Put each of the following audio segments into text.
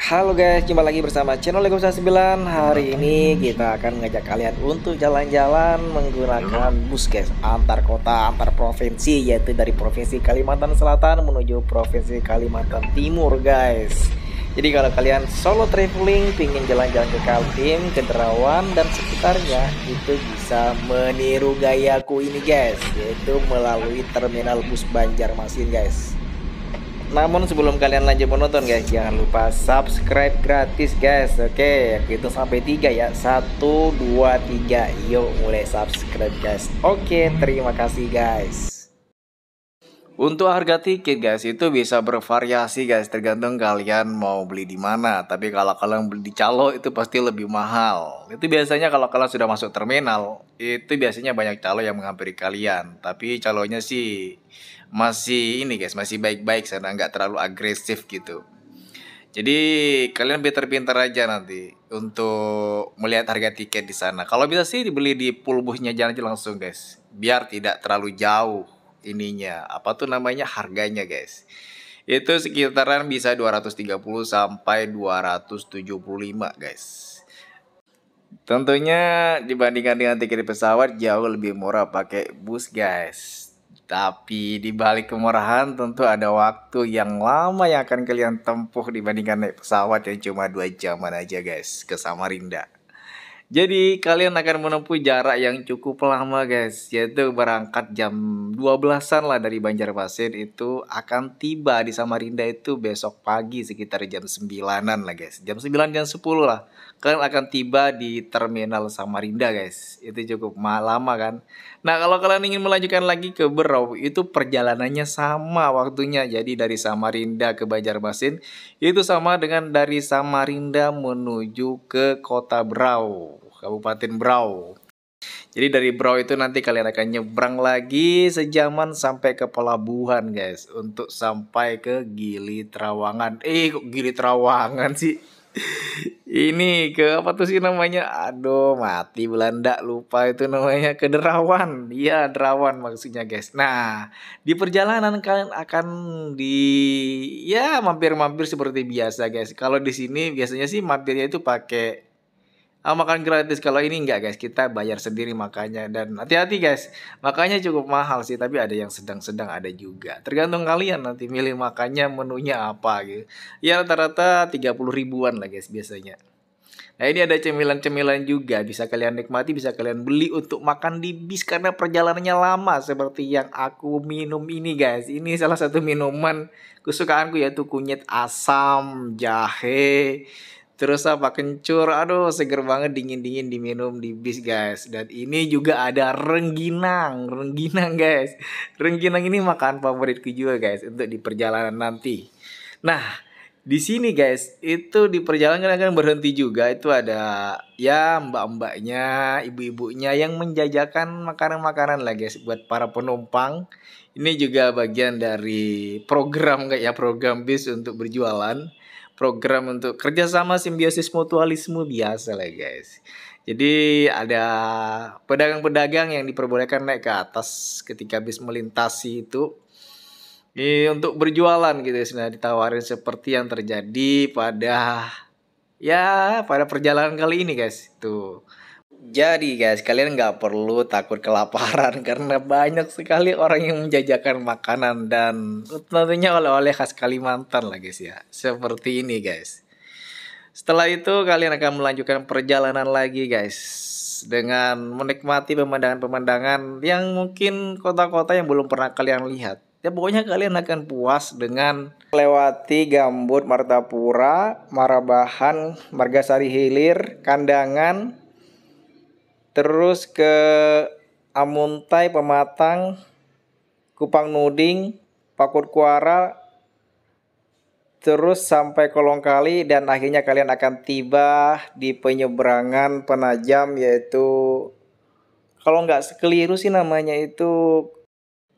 Halo guys, jumpa lagi bersama channel Lego 9. Hari ini kita akan mengajak kalian untuk jalan-jalan menggunakan bus guys, antar kota, antar provinsi, yaitu dari provinsi Kalimantan Selatan menuju provinsi Kalimantan Timur guys. Jadi kalau kalian solo traveling, pingin jalan-jalan ke Kaltim, ke Derawan dan sekitarnya, itu bisa meniru gayaku ini guys, yaitu melalui terminal bus Banjarmasin guys. Namun sebelum kalian lanjut menonton guys, jangan lupa subscribe gratis guys. Oke, hitung sampai 3 ya. 1, 2, 3. Yuk mulai subscribe guys. Oke, terima kasih guys. Untuk harga tiket guys itu bisa bervariasi guys, tergantung kalian mau beli di mana. Tapi kalau kalian beli di calo itu pasti lebih mahal. Itu biasanya kalau kalian sudah masuk terminal, itu biasanya banyak calo yang menghampiri kalian. Tapi calonya sih masih ini guys, masih baik-baik sana, nggak terlalu agresif gitu. Jadi kalian pintar-pintar aja nanti untuk melihat harga tiket di sana. Kalau bisa sih dibeli di pool busnya, jangan aja langsung guys, biar tidak terlalu jauh ininya, apa tuh namanya, harganya guys. Itu sekitaran bisa 230 sampai 275 guys. Tentunya dibandingkan dengan tiket pesawat jauh lebih murah pakai bus guys. Tapi di balik kemurahan tentu ada waktu yang lama yang akan kalian tempuh dibandingkan naik pesawat yang cuma 2 jaman aja guys ke Samarinda. Jadi kalian akan menempuh jarak yang cukup lama guys, yaitu berangkat jam 12-an lah dari Banjarmasin, itu akan tiba di Samarinda itu besok pagi sekitar jam 9-an lah guys. Jam 9 jam 10 lah. Kalian akan tiba di terminal Samarinda guys. Itu cukup lama kan. Nah, kalau kalian ingin melanjutkan lagi ke Berau, itu perjalanannya sama waktunya. Jadi dari Samarinda ke Banjarmasin itu sama dengan dari Samarinda menuju ke Kota Berau, Kabupaten Berau. Jadi dari Berau itu nanti kalian akan nyebrang lagi sejaman sampai ke pelabuhan guys, untuk sampai ke Gili Trawangan. Kok Gili Trawangan sih? Ini ke apa tuh sih namanya? Aduh, mati Belanda, lupa itu namanya, ke Derawan. Iya, Derawan maksudnya guys. Nah, di perjalanan kalian akan mampir-mampir seperti biasa guys. Kalau di sini biasanya sih mampirnya itu pakai makan gratis. Kalau ini enggak guys, kita bayar sendiri makanya. Dan hati-hati guys, makanya cukup mahal sih, tapi ada yang sedang-sedang, ada juga. Tergantung kalian nanti milih makannya menunya apa gitu. Ya rata-rata 30 ribuan lah guys biasanya. Nah, ini ada cemilan-cemilan juga, bisa kalian nikmati, bisa kalian beli untuk makan di bis karena perjalanannya lama, seperti yang aku minum ini guys. Ini salah satu minuman kesukaanku, yaitu kunyit asam, jahe, terus apa, kencur. Aduh, seger banget, dingin-dingin diminum di bis guys. Dan ini juga ada rengginang, rengginang guys. Rengginang ini makan favoritku juga guys untuk di perjalanan nanti. Nah, di sini guys, itu di perjalanan akan berhenti juga. Itu ada ya mbak-mbaknya, ibu-ibunya yang menjajakan makanan-makanan lah guys buat para penumpang. Ini juga bagian dari program kayak ya, program bis untuk berjualan. Program untuk kerjasama simbiosis mutualisme biasa lah guys. Jadi ada pedagang-pedagang yang diperbolehkan naik ke atas ketika bis melintasi itu. Untuk berjualan gitu ya, sudah ditawarin seperti yang terjadi pada perjalanan kali ini guys. Tuh. Jadi guys, kalian nggak perlu takut kelaparan karena banyak sekali orang yang menjajakan makanan dan tentunya oleh-oleh khas Kalimantan lah guys ya. Seperti ini guys. Setelah itu kalian akan melanjutkan perjalanan lagi guys, dengan menikmati pemandangan-pemandangan yang mungkin kota-kota yang belum pernah kalian lihat. Ya pokoknya kalian akan puas dengan melewati Gambut, Martapura, Marabahan, Margasari Hilir, Kandangan, terus ke Amuntai, Pematang, Kupang Nuding, Pakurkuara, terus sampai Kolongkali, dan akhirnya kalian akan tiba di penyeberangan Penajam, yaitu kalau nggak keliru sih namanya itu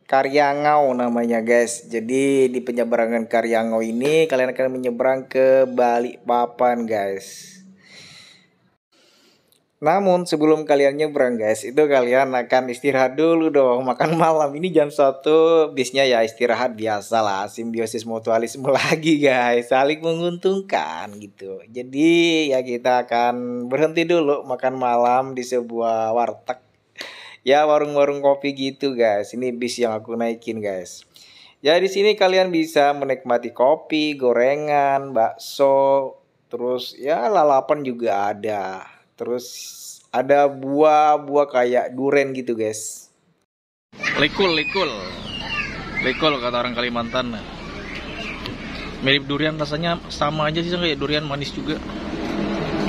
Karyangau namanya guys. Jadi di penyeberangan Karyangau ini kalian akan menyeberang ke Balikpapan guys. Namun sebelum kalian nyebrang guys, itu kalian akan istirahat dulu dong, makan malam. Ini jam 1 bisnya ya istirahat biasa lah, simbiosis mutualisme lagi guys, saling menguntungkan gitu. Jadi ya kita akan berhenti dulu makan malam di sebuah warteg. Ya warung-warung kopi gitu guys. Ini bis yang aku naikin guys. Ya di sini kalian bisa menikmati kopi, gorengan, bakso, terus ya lalapan juga ada. Terus ada buah-buah kayak duren gitu guys. Likul, likul, likul kata orang Kalimantan. Mirip durian, rasanya sama aja sih kayak durian, manis juga.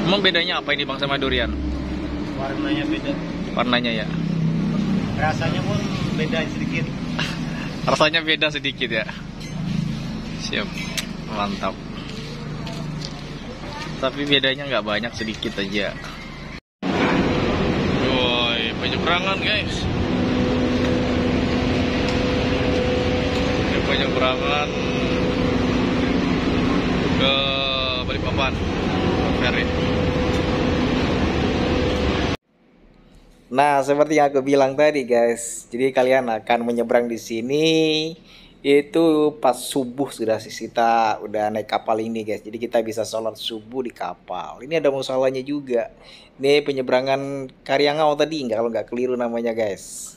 Emang bedanya apa ini bang sama durian? Warnanya beda. Warnanya ya. Rasanya pun beda sedikit. Rasanya beda sedikit ya. Siap, mantap. Tapi bedanya nggak banyak, sedikit aja. Woi, penyeberangan guys. Ini penyeberangan ke Balikpapan, ferry. Nah, seperti yang aku bilang tadi guys, jadi kalian akan menyeberang di sini itu pas subuh sudah kita udah naik kapal ini guys. Jadi kita bisa sholat subuh di kapal. Ini ada musolanya juga. Ini penyeberangan Karyangau tadi, kalau nggak keliru namanya guys.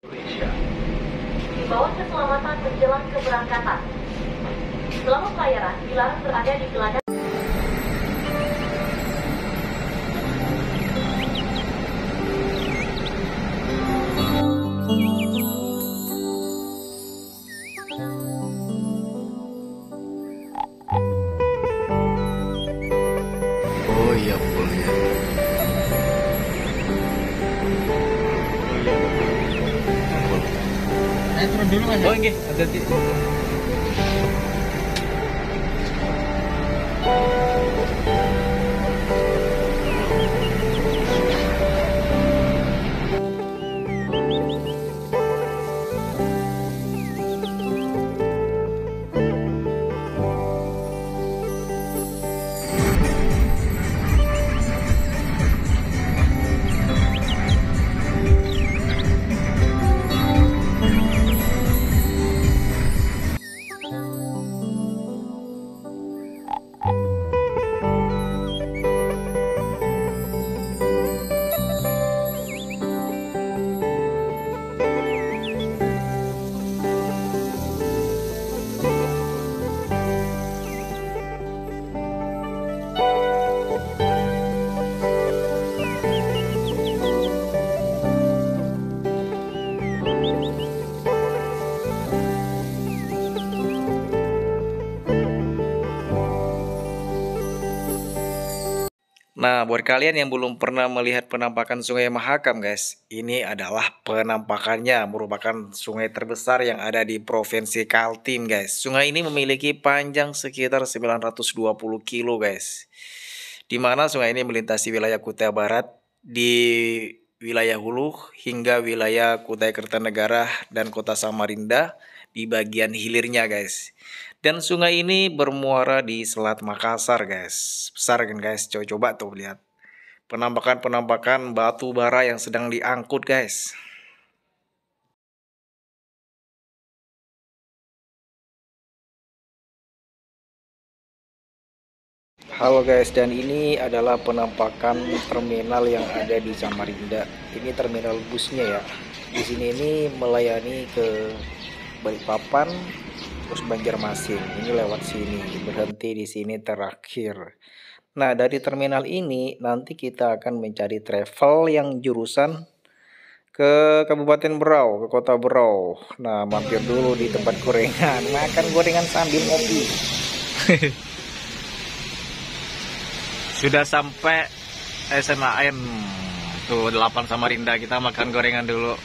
Di bawah keselamatan menjelang keberangkatan. Selama pelayaran dilarang berada di telaga. Oh iya boleh. Turun dulu kan? Oh nggih, hati-hati. Nah, buat kalian yang belum pernah melihat penampakan Sungai Mahakam guys, ini adalah penampakannya, merupakan sungai terbesar yang ada di Provinsi Kaltim guys. Sungai ini memiliki panjang sekitar 920 kilo guys. Di mana sungai ini melintasi wilayah Kutai Barat, di wilayah Hulu hingga wilayah Kutai Kertanegara dan Kota Samarinda di bagian hilirnya guys. Dan sungai ini bermuara di Selat Makassar guys. Besar kan guys, coba tuh lihat. Penampakan-penampakan batu bara yang sedang diangkut guys. Halo guys, dan ini adalah penampakan terminal yang ada di Samarinda. Ini terminal busnya ya. Di sini ini melayani ke Balikpapan, terus Banjarmasin. Ini lewat sini, berhenti di sini terakhir. Nah, dari terminal ini nanti kita akan mencari travel yang jurusan ke Kabupaten Berau, ke Kota Berau. Nah, mampir dulu di tempat gorengan, makan gorengan sambil ngopi. Sudah sampai SMAN tuh 8 Samarinda, kita makan gorengan dulu.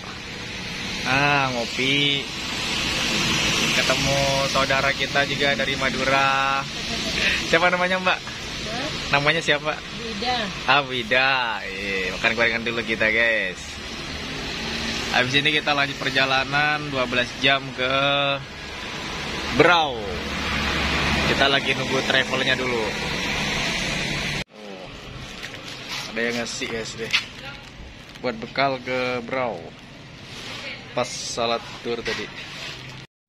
Ah, ngopi. Ketemu saudara kita juga dari Madura. Siapa namanya Mbak? Namanya siapa? Wida. Ah, Wida. Makan gorengan dulu kita guys. Habis ini kita lanjut perjalanan 12 jam ke Berau. Kita lagi nunggu travelnya dulu. Ada yang ngasih guys deh. Buat bekal ke Brau. Pas salat tur tadi.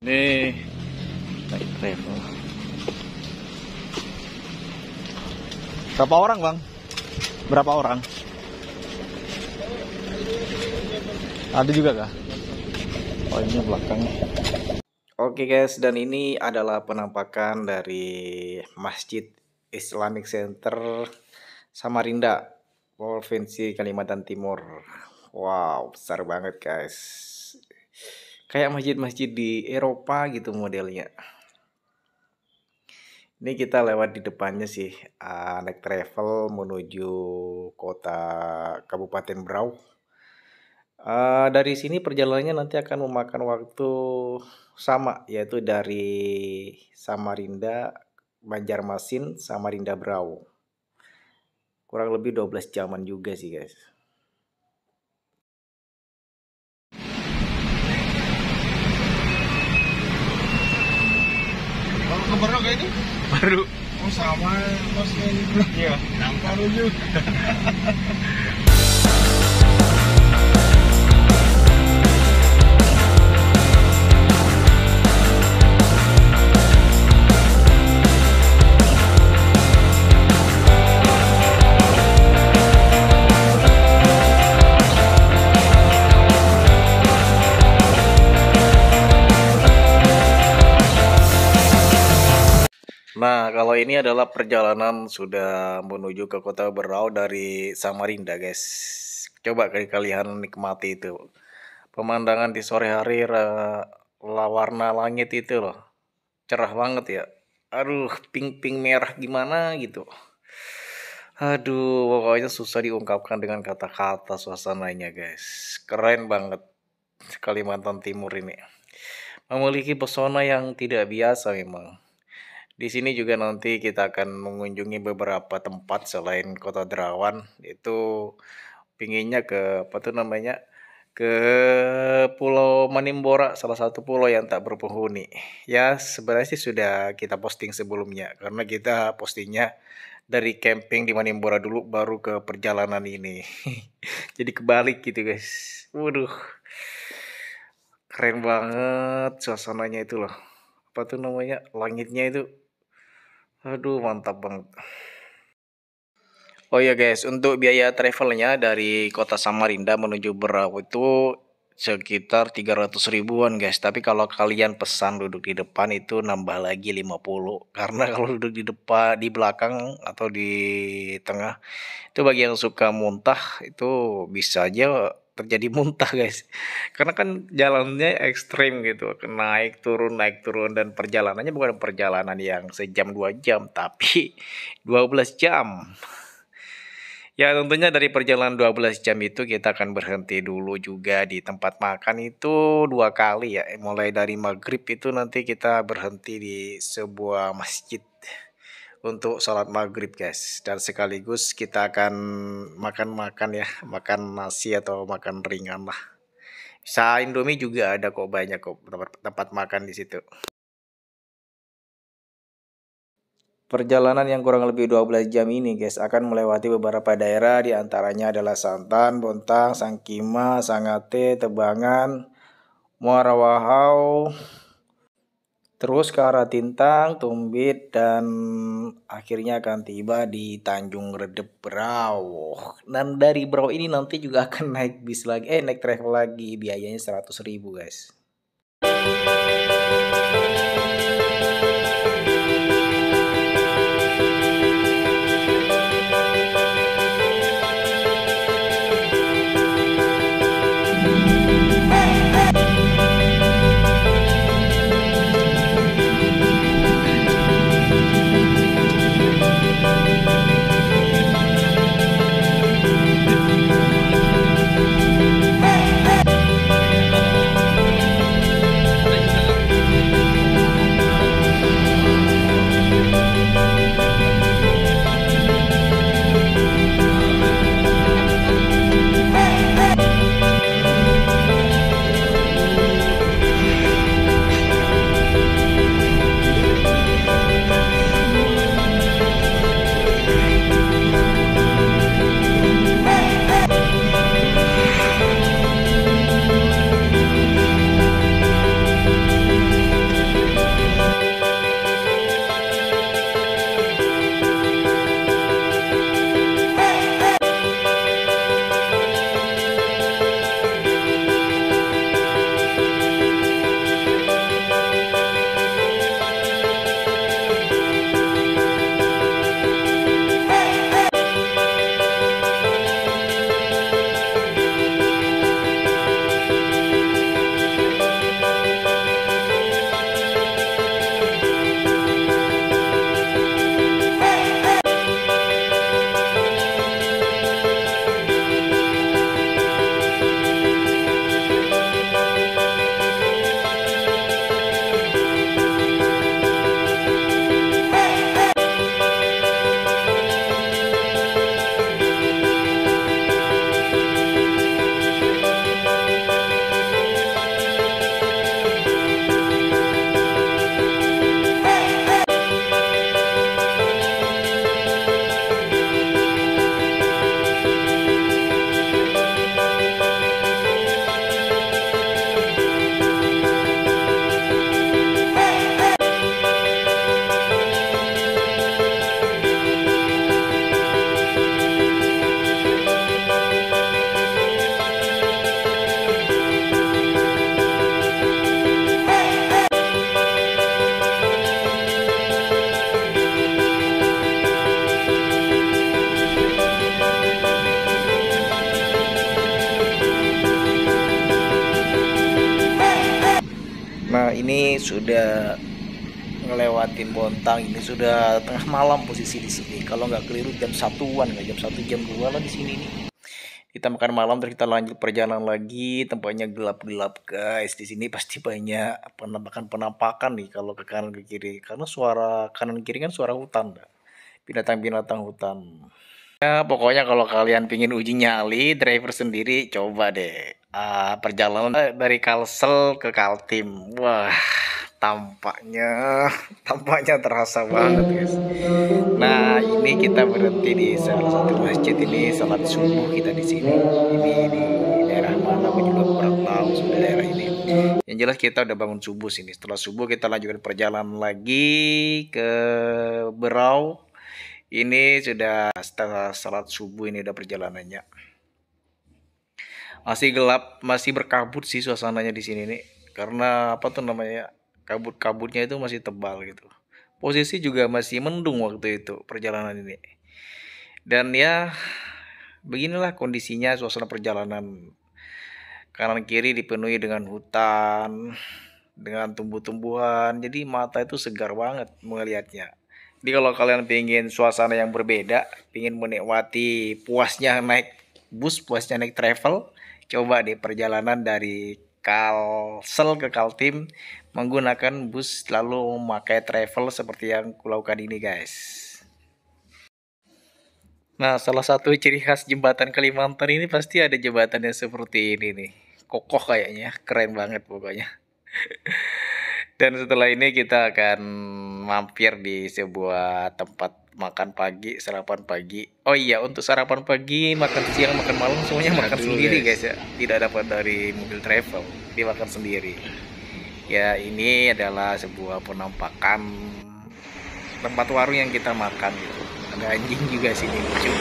Nih, naik travel. Berapa orang bang? Berapa orang? Ada juga kah? Oh ini belakangnya. Oke guys, dan ini adalah penampakan dari Masjid Islamic Center Samarinda, Provinsi Kalimantan Timur. Wow, besar banget guys. Kayak masjid-masjid di Eropa gitu modelnya. Ini kita lewat di depannya sih, naik travel menuju kota Kabupaten Brau. Dari sini perjalanannya nanti akan memakan waktu sama, yaitu dari Samarinda, Banjarmasin, Samarinda Brau. Kurang lebih 12 jaman juga sih guys. Kalau ke Baru kayak ini? Baru. Oh sama masnya ini. Iya. Baru juga. Nah, kalau ini adalah perjalanan sudah menuju ke kota Berau dari Samarinda, guys. Coba kalian nikmati itu. Pemandangan di sore hari, warna langit itu loh. Cerah banget ya. Aduh, pink-pink merah gimana gitu. Aduh, pokoknya susah diungkapkan dengan kata-kata suasananya, guys. Keren banget Kalimantan Timur ini. Memiliki pesona yang tidak biasa memang. Di sini juga nanti kita akan mengunjungi beberapa tempat selain Kota Derawan. Itu pinginnya ke apa tuh namanya? Ke Pulau Manimbora, salah satu pulau yang tak berpenghuni. Ya, sebenarnya sih sudah kita posting sebelumnya karena kita postingnya dari camping di Manimbora dulu baru ke perjalanan ini. Jadi kebalik gitu, guys. Waduh. Keren banget suasananya itu loh. Apa tuh namanya? Langitnya itu. Aduh, mantap banget. Oh ya guys, untuk biaya travelnya dari kota Samarinda menuju Berau itu sekitar 300 ribuan guys. Tapi kalau kalian pesan duduk di depan itu nambah lagi 50. Karena kalau duduk di depan, di belakang atau di tengah, itu bagi yang suka muntah itu bisa aja terjadi muntah guys. Karena kan jalannya ekstrim gitu, naik turun dan perjalanannya bukan perjalanan yang sejam 2 jam tapi 12 jam. Ya tentunya dari perjalanan 12 jam itu kita akan berhenti dulu juga di tempat makan itu 2 kali ya. Mulai dari maghrib itu nanti kita berhenti di sebuah masjid untuk sholat maghrib guys. Dan sekaligus kita akan makan-makan ya. Makan nasi atau makan ringan lah. Bisa Indomie juga ada kok, banyak kok tempat makan di situ. Perjalanan yang kurang lebih 12 jam ini guys akan melewati beberapa daerah, di antaranya adalah Santan, Bontang, Sangkima, Sangate, Tebangan, Muara Wahau, terus ke arah Tintang, Tumbit, dan akhirnya akan tiba di Tanjung Redep Berau. Dan dari Berau ini nanti juga akan naik bis lagi, naik travel lagi, biayanya 100 ribu guys. sudah ngelewatin Bontang. Ini sudah tengah malam posisi di sini. Kalau nggak keliru jam 1-an, nggak jam 1 jam 2 lah di sini nih. Kita makan malam terus kita lanjut perjalanan lagi. Tempatnya gelap-gelap guys. Di sini pasti banyak penampakan nih kalau ke kanan ke kiri. Karena suara kanan kiri kan suara hutan, binatang-binatang hutan. Ya, pokoknya kalau kalian pingin uji nyali driver sendiri, coba deh perjalanan dari Kalsel ke Kaltim. Wah, tampaknya terasa banget guys. Nah, ini kita berhenti di salah satu masjid ini, salat subuh kita di sini. Ini di daerah mana aku juga kurang tahu sudah daerah ini. Yang jelas kita udah bangun subuh sini. Setelah subuh kita lanjutkan perjalanan lagi ke Berau. Ini sudah setelah salat subuh, ini udah perjalanannya. Masih gelap, masih berkabut sih suasananya di sini nih. Karena apa tuh namanya? Kabut-kabutnya itu masih tebal gitu. Posisi juga masih mendung waktu itu perjalanan ini. Dan ya beginilah kondisinya suasana perjalanan. Kanan kiri dipenuhi dengan hutan, dengan tumbuh-tumbuhan. Jadi mata itu segar banget melihatnya. Jadi kalau kalian pengen suasana yang berbeda, pengen menikmati puasnya naik bus, puasnya naik travel, coba deh perjalanan dari Kalsel ke Kaltim menggunakan bus lalu memakai travel seperti yang kulakukan ini guys. Nah, salah satu ciri khas jembatan Kalimantan ini pasti ada jembatan yang seperti ini nih. Kokoh kayaknya, keren banget pokoknya. Dan setelah ini kita akan mampir di sebuah tempat makan pagi, sarapan pagi. Oh iya, untuk sarapan pagi, makan siang, makan malam semuanya makan sendiri guys ya. Tidak dapat dari mobil travel, dimakan sendiri. Ya, ini adalah sebuah penampakan tempat warung yang kita makan gitu. Ada anjing juga sini lucu.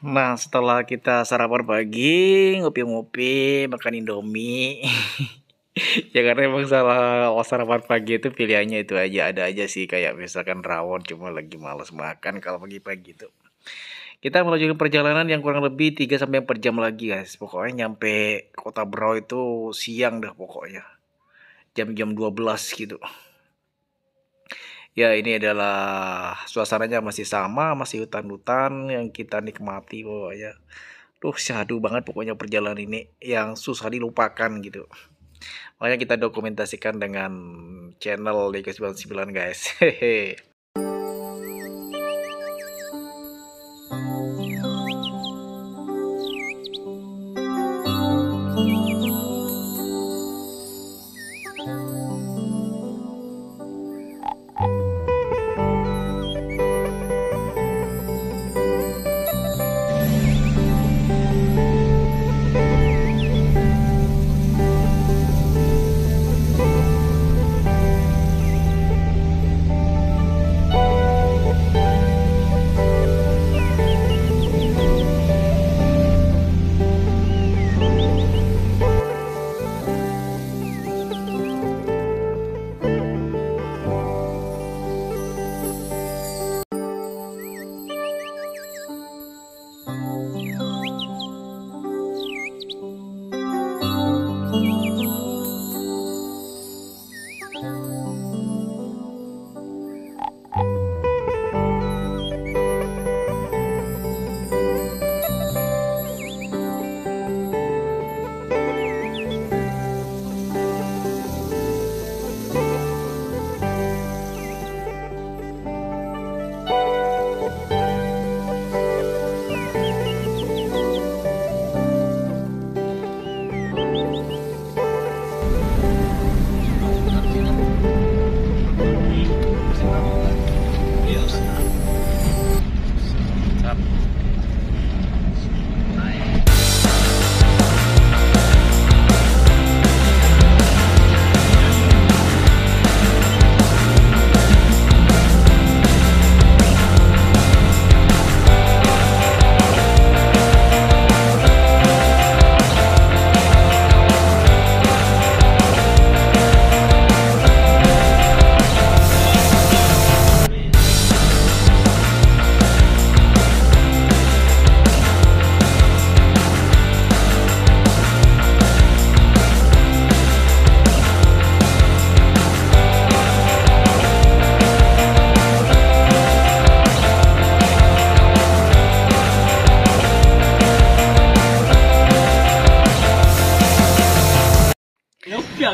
Nah, setelah kita sarapan pagi, ngopi-ngopi, makan Indomie. Ya karena emang salah sarapan pagi itu pilihannya itu aja, ada aja sih kayak misalkan rawon, cuma lagi males makan kalau pagi-pagi itu. Kita melanjutkan perjalanan yang kurang lebih 3-4 jam lagi guys. Pokoknya nyampe Kota Berau itu siang dah pokoknya. Jam-jam 12 gitu. Ya, ini adalah suasananya masih sama, masih hutan-hutan yang kita nikmati pokoknya. Duh, syahdu banget pokoknya perjalanan ini yang susah dilupakan gitu. Makanya kita dokumentasikan dengan channel Lego 99 guys. Hehe.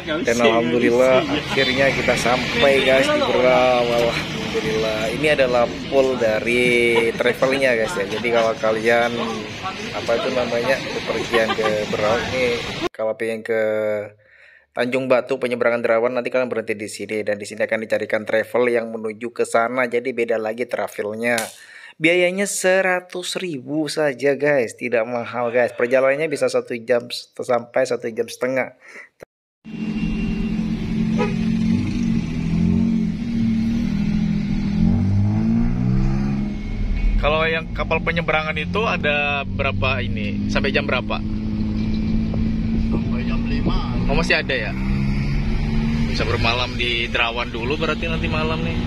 Dan alhamdulillah akhirnya kita sampai guys di Berau. Alhamdulillah. Ini adalah pool dari travelnya guys ya. Jadi kalau kalian apa itu namanya bepergian ke Berau ini, kalau pengen ke Tanjung Batu penyeberangan Derawan, nanti kalian berhenti di sini dan di sini akan dicarikan travel yang menuju ke sana. Jadi beda lagi travelnya. Biayanya 100.000 saja guys, tidak mahal guys. Perjalanannya bisa 1 jam sampai 1 jam setengah. Kalau yang kapal penyeberangan itu ada berapa ini? Sampai jam berapa? Sampai jam 5. Oh, masih ada ya? Bisa bermalam di Derawan dulu berarti nanti malam nih.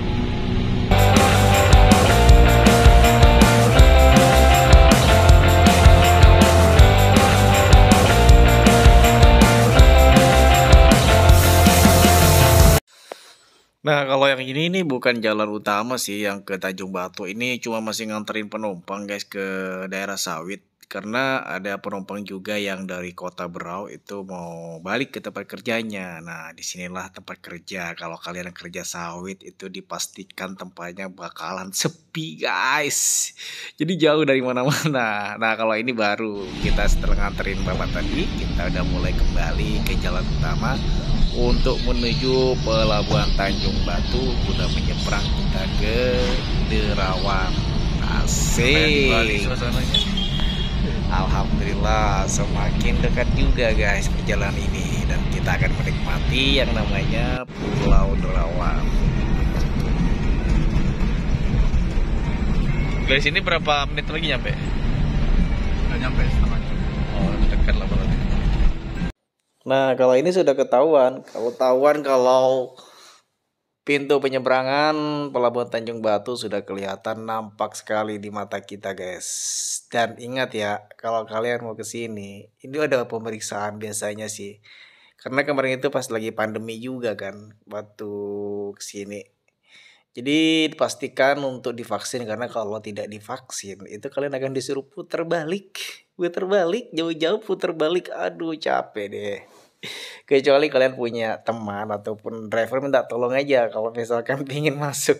Nah, kalau yang ini bukan jalan utama sih yang ke Tanjung Batu. Ini cuma masih nganterin penumpang guys ke daerah Sawit. Karena ada penumpang juga yang dari kota Berau itu mau balik ke tempat kerjanya. Nah, disinilah tempat kerja. Kalau kalian kerja Sawit itu dipastikan tempatnya bakalan sepi guys. Jadi jauh dari mana-mana. Nah, kalau ini baru kita setelah nganterin bapak tadi, kita udah mulai kembali ke jalan utama untuk menuju pelabuhan Tanjung Batu, udah menyeberang kita ke Derawan. Asik. Alhamdulillah semakin dekat juga guys perjalanan ini, dan kita akan menikmati yang namanya Pulau Derawan. Dari sini berapa menit lagi nyampe? Udah nyampe setengah jam. Oh, dekat lah berarti. Nah, kalau ini sudah ketahuan. Kalau pintu penyeberangan Pelabuhan Tanjung Batu sudah kelihatan nampak sekali di mata kita, guys. Dan ingat ya, kalau kalian mau ke sini, ini ada pemeriksaan biasanya sih. Karena kemarin itu pas lagi pandemi juga kan, waktu ke sini. Jadi pastikan untuk divaksin, karena kalau tidak divaksin itu kalian akan disuruh putar balik jauh-jauh, putar balik. Aduh, capek deh. Kecuali kalian punya teman ataupun driver, minta tolong aja kalau misalkan pingin masuk.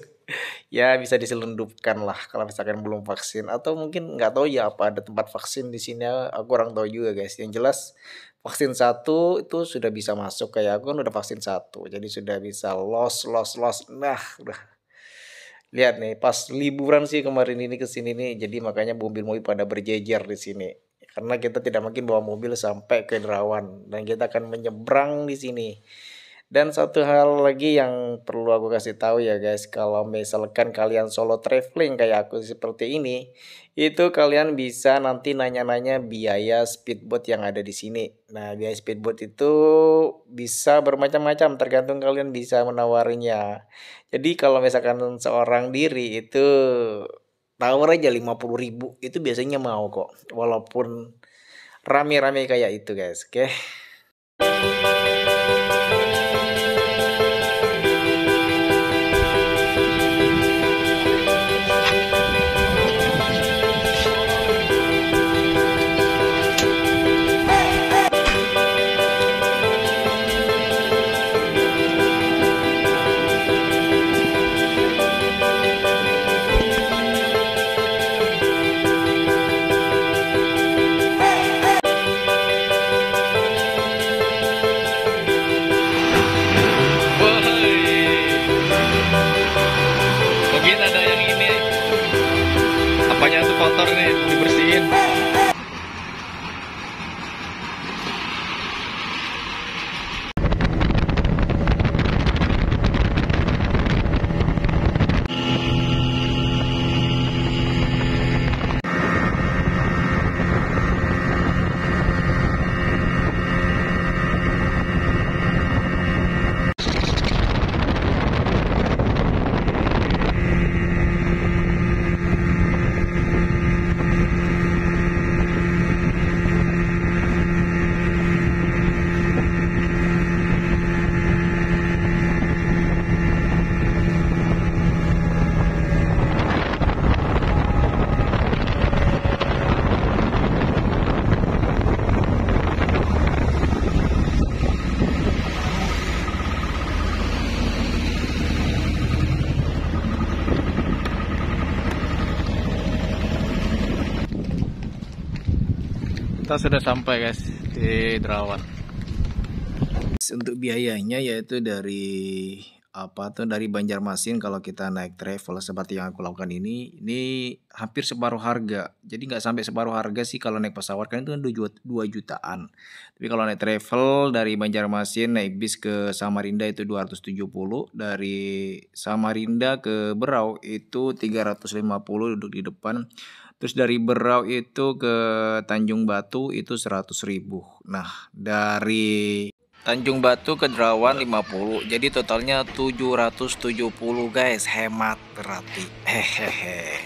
Ya bisa diselundupkan lah kalau misalkan belum vaksin, atau mungkin nggak tahu ya apa ada tempat vaksin di sini, aku kurang tahu juga guys. Yang jelas vaksin 1 itu sudah bisa masuk, kayak aku kan udah vaksin 1 jadi sudah bisa los. Nah, udah lihat nih pas liburan sih kemarin ini ke sini nih, jadi makanya mobil-mobil pada berjejer di sini. Karena kita tidak mungkin bawa mobil sampai ke Derawan dan kita akan menyeberang di sini. Dan satu hal lagi yang perlu aku kasih tahu ya guys, kalau misalkan kalian solo traveling kayak aku seperti ini, itu kalian bisa nanti nanya-nanya biaya speedboat yang ada di sini. Nah, biaya speedboat itu bisa bermacam-macam, tergantung kalian bisa menawarinya. Jadi kalau misalkan seorang diri itu tawar aja 50.000, itu biasanya mau kok, walaupun rame-rame kayak itu guys. Oke. Kita sudah sampai guys di Derawan. Untuk biayanya yaitu dari dari Banjarmasin kalau kita naik travel seperti yang aku lakukan ini hampir separuh harga. Jadi nggak sampai separuh harga sih kalau naik pesawat kan itu 2 jutaan. Tapi kalau naik travel dari Banjarmasin naik bis ke Samarinda itu 270, dari Samarinda ke Berau itu 350 duduk di depan. Terus dari Berau itu ke Tanjung Batu itu 100.000. Nah, dari Tanjung Batu ke Derawan 50. Jadi totalnya 770 guys. Hemat berarti. Hehehe.